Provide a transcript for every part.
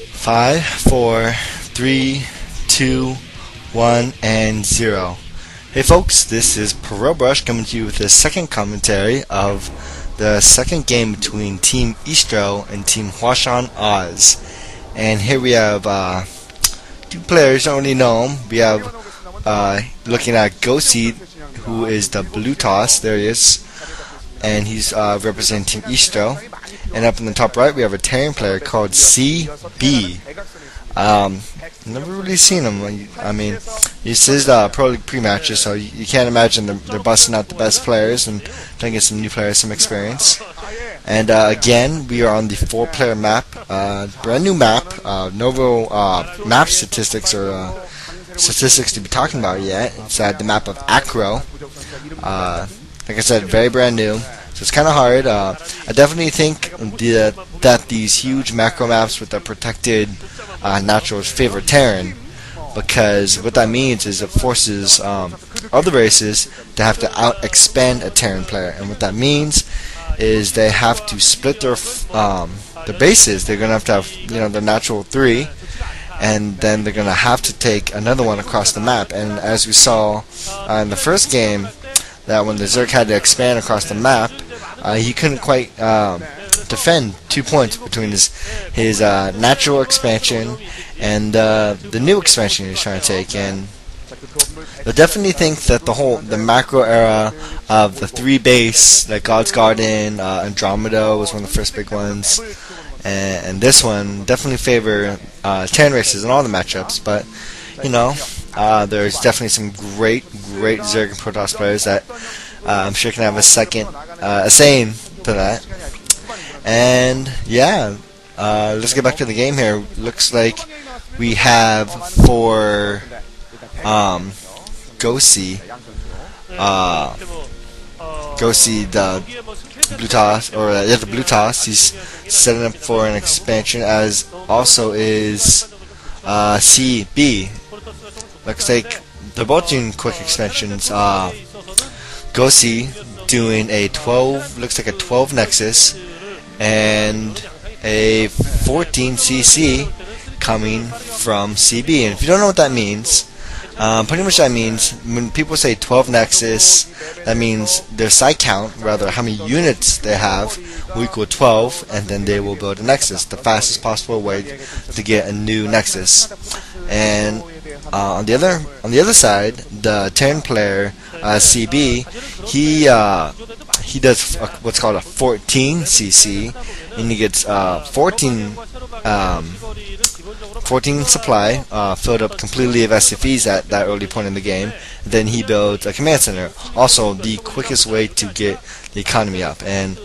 5, 4, 3, 2, 1, and 0. Hey folks, this is Prematch coming to you with the second commentary of the second game between Team eSTRO and Team HwaSeung Oz. And here we have two players, don't really know them. We have looking at Gosi, who is the blue toss, there he is, and he's representing Team eSTRO. And up in the top right we have a Terran player called Sea.bee. Never really seen him. I mean, this is Proleague pre-matches, so you can't imagine they're busting out the best players and trying to get some new players some experience. And again, we are on the 4-player map, brand new map, no real map statistics or statistics to be talking about yet. It's the map of Acro. Like I said, very brand new. So it's kind of hard. I definitely think that these huge macro maps with the protected naturals favor Terran, because what that means is it forces other races to have to out-expand a Terran player, and what that means is they have to split their bases. They're gonna have to have their natural 3, and then they're gonna have to take another one across the map. And as we saw in the first game, that when the Zerg had to expand across the map, he couldn't quite defend 2 points between his natural expansion and the new expansion he's trying to take. And I definitely think that the macro era of the 3 base, like God's Garden, Andromeda was one of the first big ones, and this one definitely favor Terran races in all the matchups. But there's definitely some great Zerg and Protoss players that I'm sure can have a saying to that. And yeah, let's get back to the game here. Looks like we have for Gosi, the blue toss, or the blue toss. He's setting up for an expansion, as also is Sea.bee. Looks like they're both doing quick expansions. Gosi doing a 12, looks like a 12 Nexus, and a 14 CC coming from Sea.bee. And if you don't know what that means, pretty much that means when people say 12 Nexus, that means their site count, rather how many units they have, will equal 12, and then they will build a Nexus, the fastest possible way to get a new Nexus. And on the other side, the Terran player, Sea.bee, he does what's called a 14 CC, and he gets 14 supply filled up completely of SFEs at that early point in the game. Then he builds a command center, also the quickest way to get the economy up. And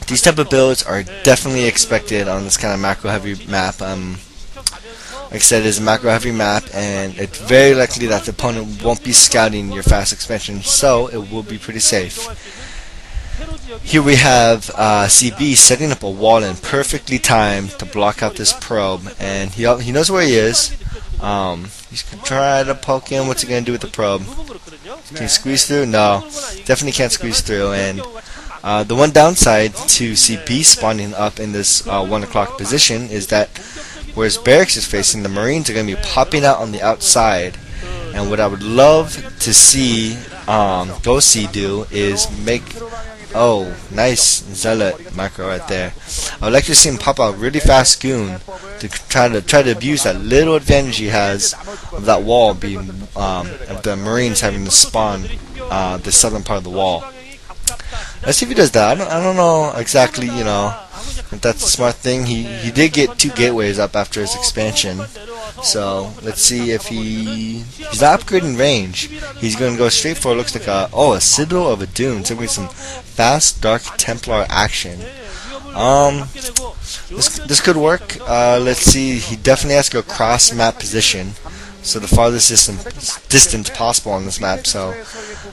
these type of builds are definitely expected on this kind of macro heavy map. Like I said, it's a macro heavy map, and it's very likely that the opponent won't be scouting your fast expansion, so it will be pretty safe. Here we have Sea.bee setting up a wall in perfectly timed to block out this probe, and he knows where he is. He's gonna try to poke him. What's he gonna do with the probe? Can he squeeze through? No, definitely can't squeeze through. And the one downside to Sea.bee spawning up in this 1 o'clock position is that whereas barracks is facing, the Marines are going to be popping out on the outside. And what I would love to see Gosi do is make... Oh, nice Zealot macro right there. I would like to see him pop out really fast goon to try to abuse that little advantage he has of that wall being of the Marines having to spawn the southern part of the wall. Let's see if he does that. I don't know exactly, if that's a smart thing. He did get 2 gateways up after his expansion, so let's see if he's not upgrading range. He's going to go straight for, looks like a Citadel of a Dune. It's going to be some fast Dark Templar action. This could work. Let's see. He definitely has to go cross map position, so the farthest distance possible on this map. So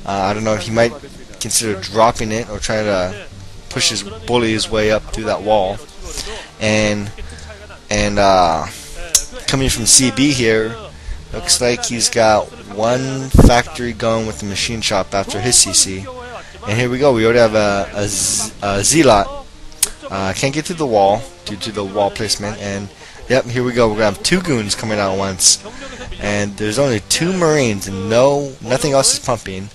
I don't know if he might consider dropping it or try to bully his way up through that wall. And coming from Sea.bee here, looks like he's got 1 factory going with the machine shop after his CC. And here we go. We already have a Zealot. Can't get through the wall due to the wall placement, and Yep, here we go. We're gonna have 2 goons coming out at once, and there's only 2 Marines, and nothing else is pumping.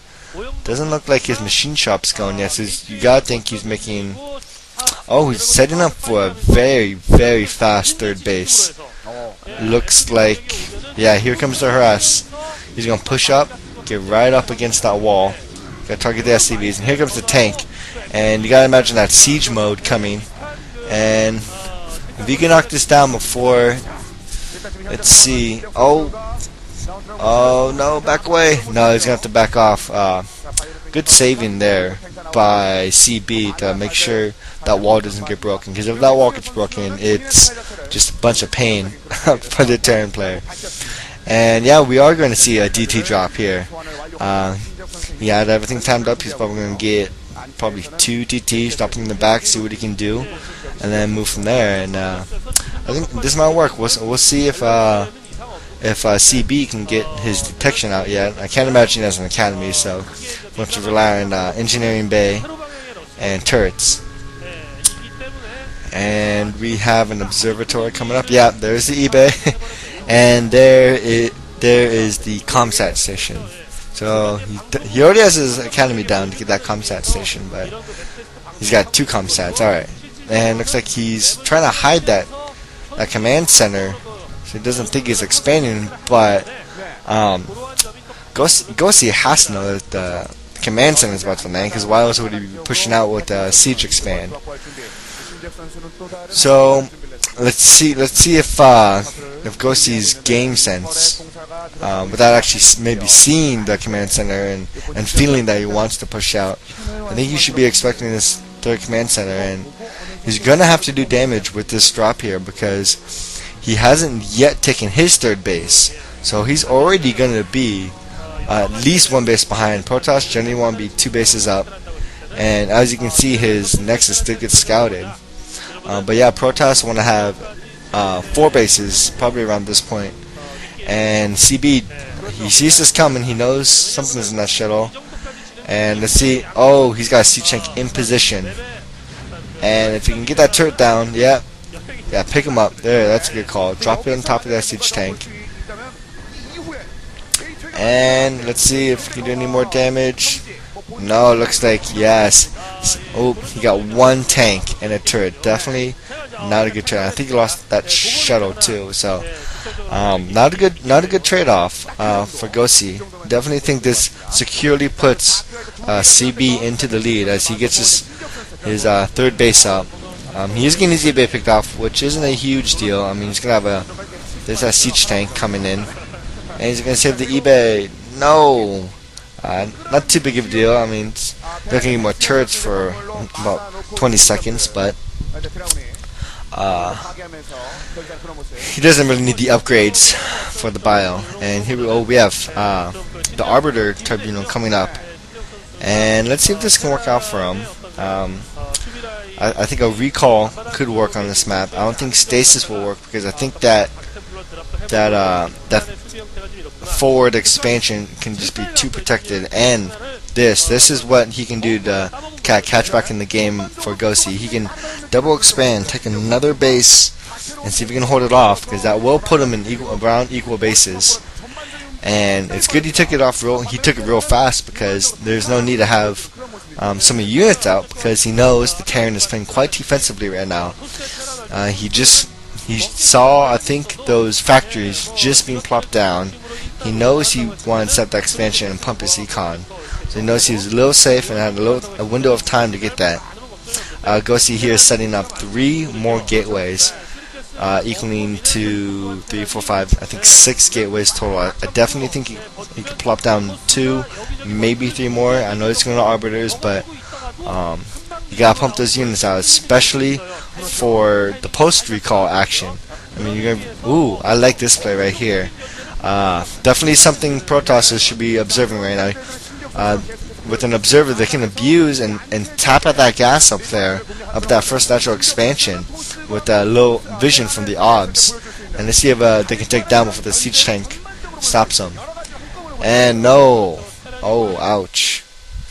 Doesn't look like his machine shop's going yet. So you gotta think he's making. Oh, he's setting up for a very, very fast third base. Looks like, yeah, here comes the harass. He's gonna push up, get right up against that wall. Gotta target the SCVs, and here comes the tank. And you gotta imagine that siege mode coming. And if you can knock this down before, let's see. Oh no, back away. No, he's gonna have to back off. Good saving there by Sea.bee to make sure that wall doesn't get broken. Because if that wall gets broken, it's just a bunch of pain for the Terran player. And yeah, we are going to see a DT drop here. He had everything timed up. He's probably going to get probably 2 DTs, drop him in the back, see what he can do, and then move from there. And I think this might work. We'll see if Sea.bee can get his detection out yet. I can't imagine he has an academy, so we'll have to rely on engineering bay and turrets. And we have an observatory coming up. Yeah, there's the eBay, and there is the ComSat station. So he already has his academy down to get that ComSat station, but he's got 2 ComSats. All right, and looks like he's trying to hide that command center, so he doesn't think he's expanding. But gosi has to know that the command center is about to land, because why else would he be pushing out with the siege expand? So let's see if gosi's game sense, without actually maybe seeing the command center and feeling that he wants to push out. I think he should be expecting this 3rd command center, and he's gonna have to do damage with this drop here because he hasn't yet taken his 3rd base. So he's already gonna be at least 1 base behind. Protoss generally want to be 2 bases up, and as you can see, his Nexus did get scouted. But yeah, Protoss want to have 4 bases probably around this point. And Sea.bee, he sees this coming. He knows something's in that shuttle. And let's see. Oh, he's got a siege tank in position. And if he can get that turret down, yeah, pick him up. There, that's a good call. Drop it on top of that siege tank. And let's see if he can do any more damage. No, it looks like yes. Oh, he got 1 tank and a turret. Definitely not a good trade. I think he lost that shuttle too. So not a good trade-off for gosi. Definitely think this securely puts Sea.bee into the lead as he gets his 3rd base up. He is getting his eBay picked off, which isn't a huge deal. I mean, he's gonna have there's that siege tank coming in, and he's gonna save the eBay. No. Not too big of a deal. I mean, they're going to get more turrets for about 20 seconds, but he doesn't really need the upgrades for the bio. And here we have the Arbiter Tribunal coming up, and let's see if this can work out for him. I think a recall could work on this map. I don't think stasis will work because I think that forward expansion can just be too protected, and this is what he can do to catch back in the game for gosi. He can double expand, take another base, and see if he can hold it off, because that will put him in around equal bases. And it's good he took it real fast, because there's no need to have some of the units out, because he knows the Terran is playing quite defensively right now. He saw, I think, those factories just being plopped down. He knows he wanted to set the expansion and pump his econ. So he knows he was a little safe and had a window of time to get that. gosi here is setting up 3 more gateways, equaling to 3, 4, 5, I think 6 gateways total. I definitely think he could plop down 2, maybe 3 more. I know he's going to Arbiters, but you gotta pump those units out, especially for the post-recall action. I mean, you're gonna. Ooh, I like this play right here. Definitely something Protoss should be observing right now. With an observer, they can abuse and tap at that gas up there, up that first natural expansion, with that low vision from the OBS, and let's see if they can take down before the siege tank stops them. And no. Oh, ouch.